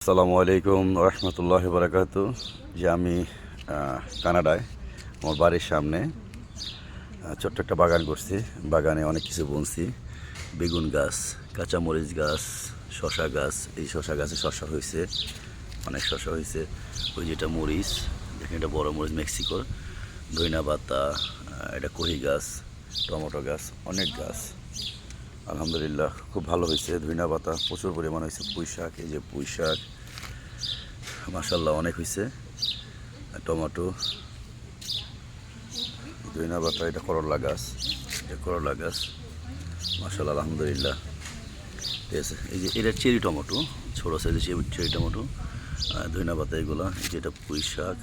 আসসালামু আলাইকুম রহমতুল্লাহ বারাকাত। যে আমি কানাডায় আমার বাড়ির সামনে ছোট্ট একটা বাগান করছি। বাগানে অনেক কিছু বুনছি, বেগুন গাছ, কাঁচামরিচ গাছ, শশা গাছ। এই শশা গাছে শশা হয়েছে, অনেক শশা হয়েছে। ওই যেটা মরিচ, দেখেন এটা বড় মরিচ মেক্সিকোর। ধইনা পাতা, এটা কহি গাছ, টমেটো গাছ, অনেক গাছ। আলহামদুলিল্লাহ খুব ভালো হয়েছে। ধইনা পাতা প্রচুর পরিমাণ হয়েছে। পুঁই শাক, এই যে পুঁই শাক মাশাল্লাহ অনেক হয়েছে। টমেটো, ধইনা পাতা, এটা করলা গাছ, এটা করলা গাছ মাশাল্লাহ আলহামদুলিল্লাহ। ঠিক আছে, এই যে এটা চেরি টমেটো, ছোটো সাইজের চেরি টমেটো, ধইনা পাতা এগুলো। এই যে এটা পুঁই শাক,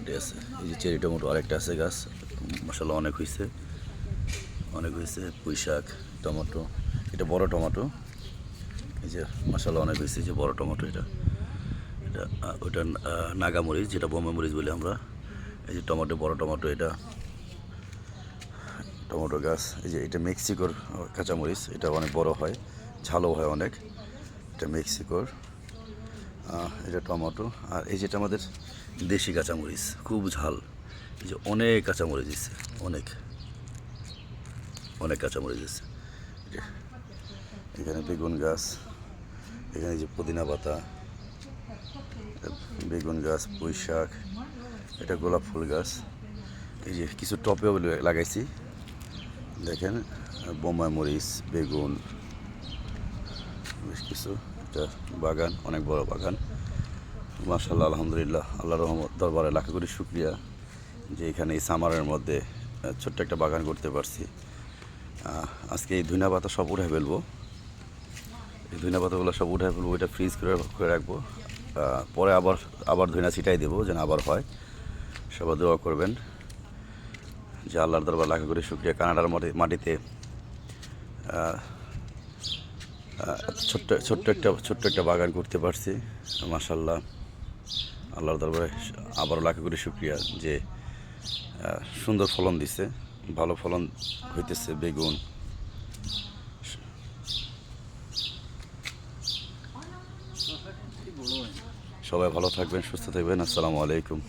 ঠিক আছে। এই যে চেরি টমেটো আরেকটা আছে গাছ, মাশাল্লাহ অনেক হয়েছে, অনেক হয়েছে। পুঁই শাক, টমেটো, এটা বড় টমেটো, এই যে মাশাল্লাহ অনেক হয়েছে। যে বড় টমেটো, এটা এটা ওইটা নাগামরিচ, যেটা বোম্বে মরিচ বলি আমরা। এই যে টমেটো, বড় টমেটো, এটা টমেটো গাছ। এই যে এটা মেক্সিকোর কাঁচামরিচ, এটা অনেক বড় হয়, ঝালও হয় অনেক। এটা মেক্সিকোর, এটা টমেটো। আর এই যেটা আমাদের দেশি কাঁচামরিচ, খুব ঝাল। এই যে অনেক কাঁচামরিচ দিচ্ছে, অনেক অনেক কাঁচামরিচ দিচ্ছে। এখানে বেগুন গাছ, এখানে যে পুদিনা পাতা, বেগুন গাছ, পুঁই শাক, এটা গোলাপ ফুল গাছ। এই যে কিছু টবেও লাগাইছি, দেখেন বোম্বে মরিচ, বেগুন, বেশ কিছু। এটা বাগান, অনেক বড় বাগান মাশাআল্লাহ আলহামদুলিল্লাহ। আল্লাহর রহমত দরবারে লাখ কোটি শুকরিয়া যে এখানে এই সামারের মধ্যে ছোট্ট একটা বাগান করতে পারছি। আজকে এই ধইনা পাতা সব উঠে ফেলবো, এই ধইনা পাতাগুলো সব উঠে ফেলবো, এটা ফ্রিজ করে রাখবো। পরে আবার ধইনা ছিটাই দেবো, যেন আবার হয়। সবাই দোয়া করবেন যে আল্লাহর দরবার লাখ কোটি শুকরিয়া। কানাডার মাটিতে ছোট্ট একটা বাগান করতে পারছি মাশাল্লাহ। আল্লাহর দরবারে আবারও লাখ কোটি শুকরিয়া যে সুন্দর ফলন দিছে, ভালো ফলন হইতেছে। বেগুন, সবাই ভালো থাকবেন, সুস্থ থাকবেন। আসসালামু আলাইকুম।